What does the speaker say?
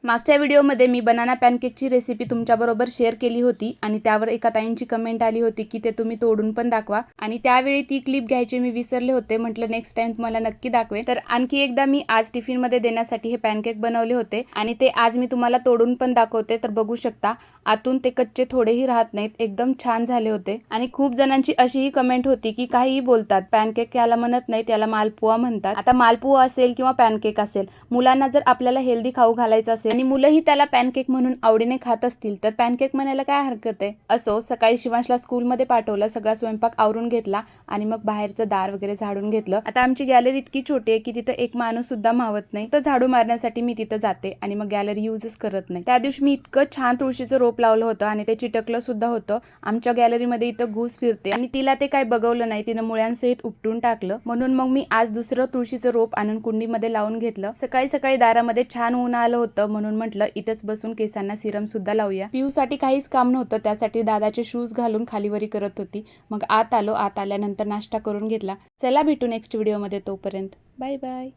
मागच्या व्हिडिओमध्ये मी banana पॅनकेकची recipe तुमच्याबरोबर शेअर केली होती आणि त्यावर एका ताईंची कमेंट आली होती की ते तुम्ही तोडून पण दाखवा आणि त्यावेळी ती क्लिप घ्यायची मी विसरले होते. म्हटलं नेक्स्ट टाइम तुम्हाला नक्की दाखवेन. तर आणखी एकदा मी आज टिफिनमध्ये देण्यासाठी हे पॅनकेक बनवले होते आणि ते आज मी तुम्हाला तोडून पण दाखवते. तर बघू शकता आतून ते कच्चे थोडेही राहत नाहीत, एकदम छान झाले होते. आणि खूप जणांची अशीही कमेंट होती की काहीही बोलतात, पॅनकेक याला म्हणत नाहीत, याला मालपुआ म्हणतात. आता मालपुआ असेल किंवा पॅनकेक असेल, मुलांना जर आपल्याला हेल्दी खाऊ घालायचं असेल आणि मुलंही त्याला पॅनकेक म्हणून आवडीने खात असतील तर पॅनकेक म्हणायला काय हरकत आहे. असो, सकाळी शिवांशला स्कूलमध्ये पाठवलं, सगळा स्वयंपाक आवरून घेतला आणि मग बाहेरचं दार वगैरे झाडून घेतलं. आता आमची गॅलरी इतकी छोटी आहे की तिथं एक माणूस सुद्धा मावत नाही. तर झाडू मारण्यासाठी मी तिथं जाते आणि मग गॅलरी युजच करत नाही. त्या दिवशी मी इतकं छान तुळशीचं रोप लावलं होतं आणि ते चिटकलं सुद्धा होतं. आमच्या गॅलरीमध्ये इथं घुस फिरते आणि तिला ते काय बघवलं नाही, तिनं मुळ्यांसहित उपटून टाकलं. म्हणून मग मी आज दुसरं तुळशीचं रोप आणून कुंडीमध्ये लावून घेतलं. सकाळी सकाळी दारामध्ये छान ऊन आलं होतं म्हणून म्हटलं इथंच बसून केसांना सिरम सुद्धा लावूया. पिऊसाठी काहीच काम नव्हतं, त्यासाठी दादाचे शूज घालून खालीवरी करत होती. मग आत आलो. आत आल्यानंतर नाश्ता करून घेतला. चला भेटू नेक्स्ट व्हिडिओमध्ये. तोपर्यंत बाय बाय.